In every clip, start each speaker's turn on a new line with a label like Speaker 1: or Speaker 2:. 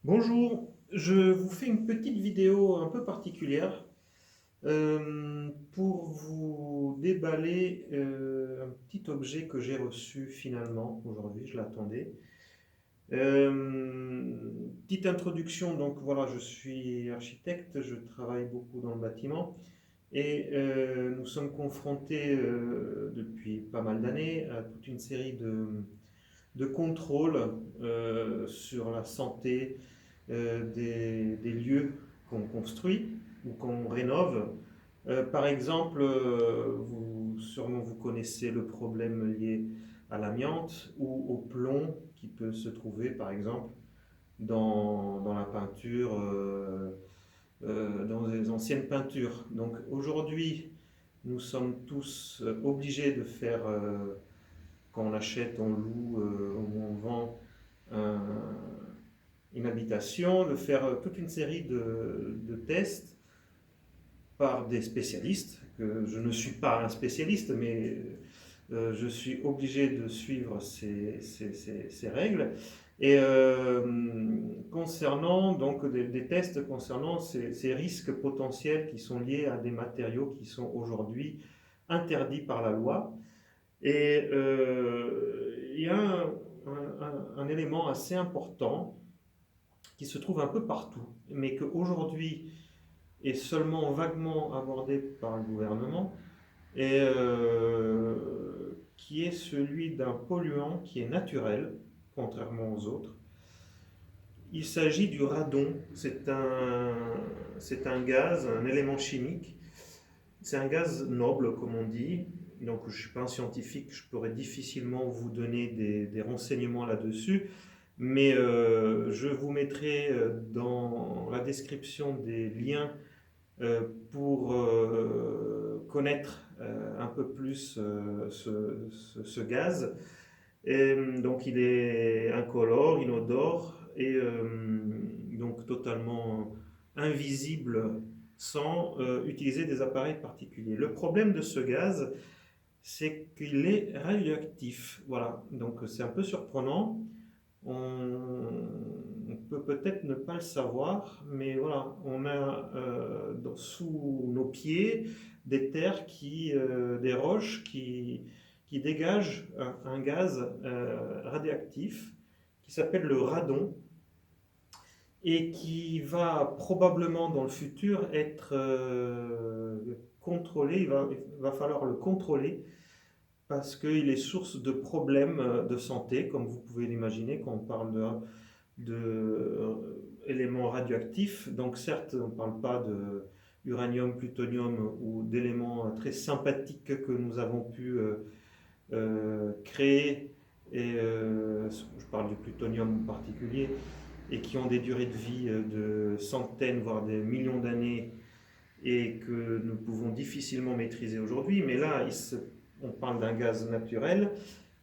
Speaker 1: Bonjour, je vous fais une petite vidéo un peu particulière pour vous déballer un petit objet que j'ai reçu finalement aujourd'hui, je l'attendais. Petite introduction, donc voilà, je suis architecte, je travaille beaucoup dans le bâtiment et nous sommes confrontés depuis pas mal d'années à toute une série de contrôles sur la santé des lieux qu'on construit ou qu'on rénove. Par exemple, sûrement vous connaissez le problème lié à l'amiante ou au plomb qui peut se trouver par exemple dans la peinture, dans les anciennes peintures. Donc aujourd'hui, nous sommes tous obligés de faire, quand on achète, on loue ou on vend un, une habitation, de faire toute une série de tests par des spécialistes, que je ne suis pas un spécialiste, mais je suis obligé de suivre ces règles. Et concernant donc des tests concernant ces risques potentiels qui sont liés à des matériaux qui sont aujourd'hui interdits par la loi. Et il y a un élément assez important qui se trouve un peu partout, mais qu'aujourd'hui est seulement vaguement abordé par le gouvernement, et qui est celui d'un polluant qui est naturel, contrairement aux autres. Il s'agit du radon. C'est un gaz, un élément chimique. C'est un gaz noble, comme on dit. Donc, je ne suis pas un scientifique, je pourrais difficilement vous donner des renseignements là-dessus. Mais je vous mettrai dans la description des liens pour connaître un peu plus ce gaz. Et, donc il est incolore, inodore et donc totalement invisible sans utiliser des appareils particuliers. Le problème de ce gaz, c'est qu'il est radioactif. Voilà, donc c'est un peu surprenant. On peut peut-être ne pas le savoir, mais voilà, on a sous nos pieds des terres des roches qui dégagent un gaz radioactif qui s'appelle le radon et qui va probablement dans le futur être contrôlé. Il va falloir le contrôler parce qu'il est source de problèmes de santé, comme vous pouvez l'imaginer quand on parle d'éléments radioactifs. Donc certes, on ne parle pas de uranium, plutonium ou d'éléments très sympathiques que nous avons pu créer, et je parle du plutonium en particulier, et qui ont des durées de vie de centaines, voire des millions d'années, et que nous pouvons difficilement maîtriser aujourd'hui. Mais là, on parle d'un gaz naturel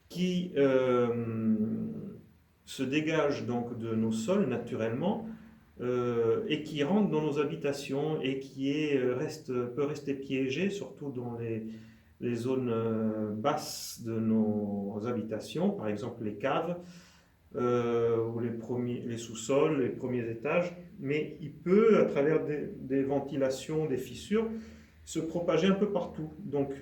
Speaker 1: qui se dégage donc de nos sols naturellement et qui rentre dans nos habitations et peut rester piégé, surtout dans les zones basses de nos habitations, par exemple les caves ou les sous-sols, les premiers étages. Mais il peut, à travers des ventilations, des fissures, se propager un peu partout. Donc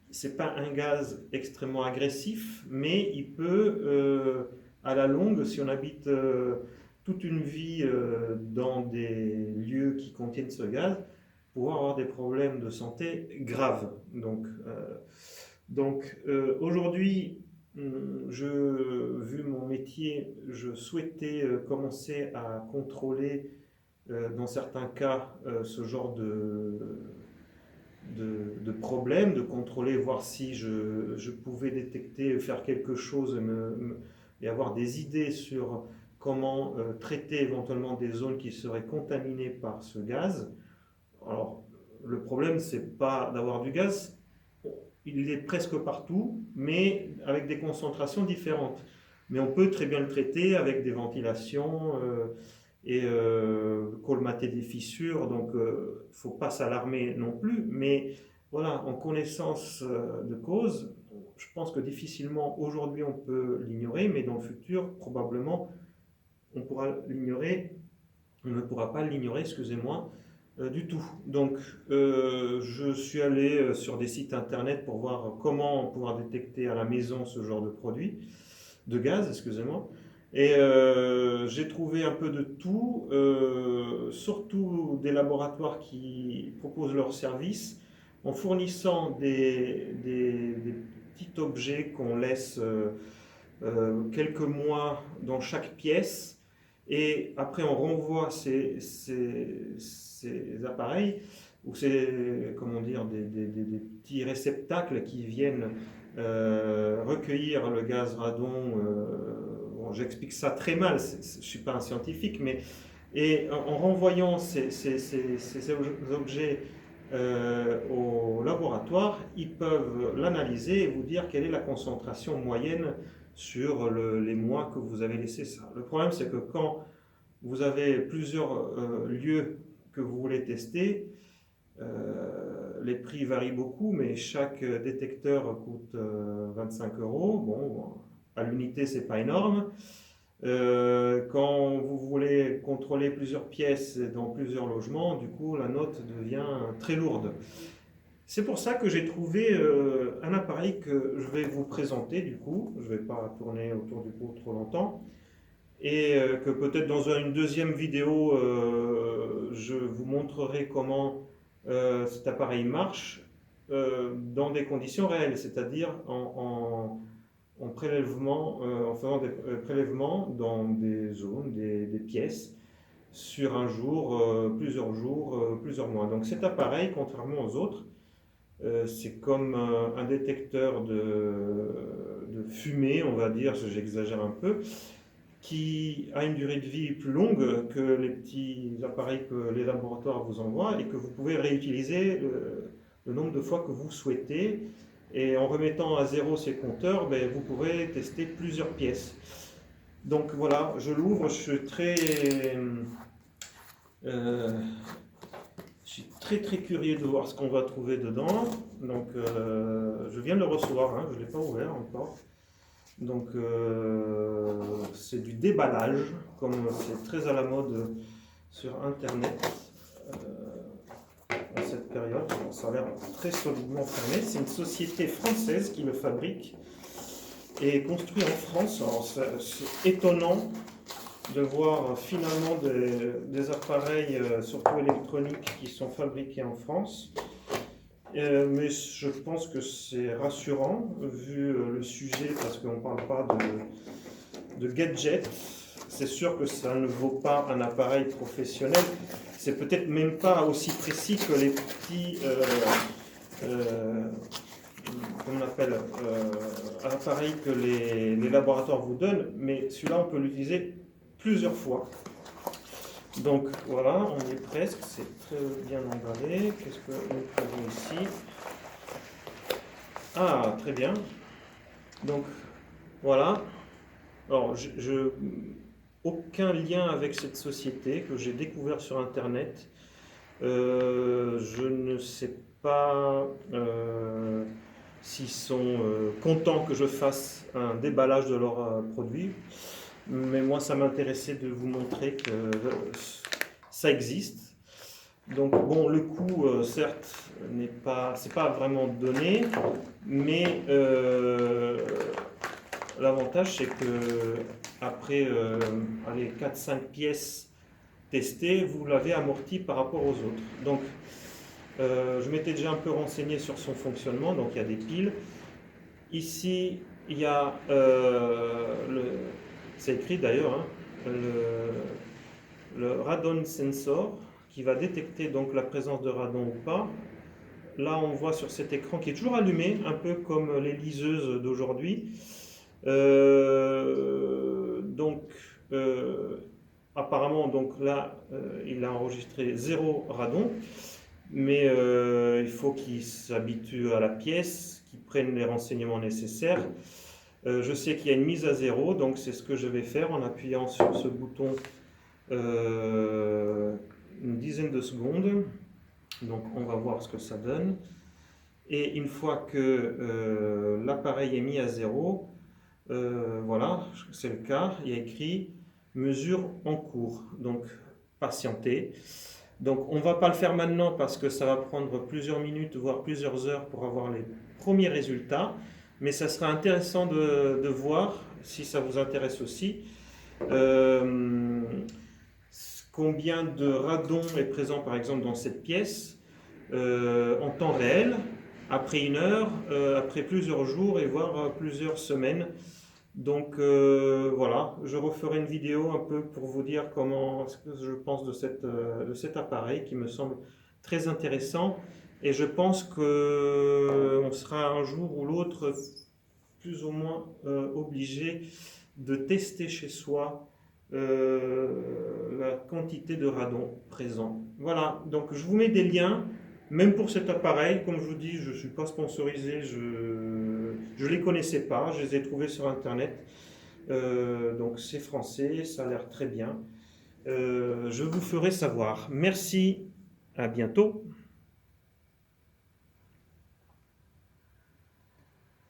Speaker 1: c'est pas un gaz extrêmement agressif, mais il peut, à la longue, si on habite toute une vie dans des lieux qui contiennent ce gaz, pouvoir avoir des problèmes de santé graves. Aujourd'hui, vu mon métier, je souhaitais commencer à contrôler, dans certains cas, ce genre de problèmes, de contrôler, voir si je pouvais détecter, faire quelque chose et avoir des idées sur comment traiter éventuellement des zones qui seraient contaminées par ce gaz. Alors, le problème, c'est pas d'avoir du gaz, il est presque partout, mais avec des concentrations différentes. Mais on peut très bien le traiter avec des ventilations et colmater des fissures. Donc, il ne faut pas s'alarmer non plus. Mais voilà, en connaissance de cause, je pense que difficilement aujourd'hui on peut l'ignorer, mais dans le futur, probablement, on ne pourra pas l'ignorer, excusez-moi, du tout. Donc, je suis allé sur des sites internet pour voir comment pouvoir détecter à la maison ce genre de produit, de gaz, excusez-moi. Et j'ai trouvé un peu de tout, surtout des laboratoires qui proposent leurs services en fournissant des petits objets qu'on laisse quelques mois dans chaque pièce, et après on renvoie ces appareils ou comment dire, des petits réceptacles qui viennent recueillir le gaz radon. Bon, j'explique ça très mal, je ne suis pas un scientifique, mais et en renvoyant ces objets au laboratoire, ils peuvent l'analyser et vous dire quelle est la concentration moyenne sur les mois que vous avez laissé ça. Le problème, c'est que quand vous avez plusieurs lieux que vous voulez tester, les prix varient beaucoup, mais chaque détecteur coûte 25 €. Bon, à l'unité, c'est pas énorme. Quand vous voulez contrôler plusieurs pièces dans plusieurs logements, du coup, la note devient très lourde. C'est pour ça que j'ai trouvé un appareil que je vais vous présenter, du coup. Je ne vais pas tourner autour du pot trop longtemps. Et que peut-être dans une deuxième vidéo, je vous montrerai comment cet appareil marche dans des conditions réelles, c'est-à-dire en prélèvement, en faisant des prélèvements dans des zones, des pièces, sur un jour, plusieurs jours, plusieurs mois. Donc cet appareil, contrairement aux autres, c'est comme un détecteur de fumée, on va dire, j'exagère un peu, qui a une durée de vie plus longue que les petits appareils que les laboratoires vous envoient et que vous pouvez réutiliser le nombre de fois que vous souhaitez. Et en remettant à zéro ces compteurs, ben, vous pourrez tester plusieurs pièces. Donc voilà, je l'ouvre, je suis très curieux de voir ce qu'on va trouver dedans. Donc je viens de le recevoir, hein, je ne l'ai pas ouvert encore. Donc c'est du déballage, comme c'est très à la mode sur internet en cette période. Bon, ça a l'air très solidement fermé. C'est une société française qui le fabrique et construit en France. Alors c'est étonnant de voir finalement des appareils, surtout électroniques, qui sont fabriqués en France. Mais je pense que c'est rassurant vu le sujet, parce qu'on ne parle pas de gadget. C'est sûr que ça ne vaut pas un appareil professionnel. C'est peut-être même pas aussi précis que les petits comment on appelle appareils que les laboratoires vous donnent, mais celui-là on peut l'utiliser plusieurs fois. Donc voilà, on y est presque, c'est très bien emballé. Qu'est-ce que nous avons ici? Ah, très bien. Donc voilà. Alors, aucun lien avec cette société que j'ai découvert sur Internet. Je ne sais pas s'ils sont contents que je fasse un déballage de leurs produits. Mais moi, ça m'intéressait de vous montrer que ça existe. Donc, bon, le coût, certes, c'est pas vraiment donné, mais l'avantage, c'est que après 4-5 pièces testées, vous l'avez amorti par rapport aux autres. Donc, je m'étais déjà un peu renseigné sur son fonctionnement. Donc, il y a des piles. Ici, il y a c'est écrit d'ailleurs, hein, le radon sensor qui va détecter donc la présence de radon ou pas. Là, on voit sur cet écran qui est toujours allumé, un peu comme les liseuses d'aujourd'hui. Donc, apparemment, donc là, il a enregistré 0 radon, mais il faut qu'il s'habitue à la pièce, qu'il prenne les renseignements nécessaires. Je sais qu'il y a une mise à 0, donc c'est ce que je vais faire en appuyant sur ce bouton une dizaine de secondes. Donc on va voir ce que ça donne. Et une fois que l'appareil est mis à 0, voilà, c'est le cas, il y a écrit mesure en cours. Donc, patientez. Donc, on ne va pas le faire maintenant parce que ça va prendre plusieurs minutes, voire plusieurs heures pour avoir les premiers résultats. Mais ça sera intéressant de voir, si ça vous intéresse aussi, euh, combien de radon est présent, par exemple, dans cette pièce en temps réel, après 1 heure, après plusieurs jours et voire plusieurs semaines. Donc voilà, je referai une vidéo un peu pour vous dire ce que je pense de cet appareil qui me semble très intéressant. Et je pense qu'on sera un jour ou l'autre plus ou moins obligé de tester chez soi la quantité de radon présent. Voilà, donc je vous mets des liens, même pour cet appareil. Comme je vous dis, je ne suis pas sponsorisé, je ne les connaissais pas, je les ai trouvés sur Internet. Donc c'est français, ça a l'air très bien. Je vous ferai savoir. Merci, à bientôt.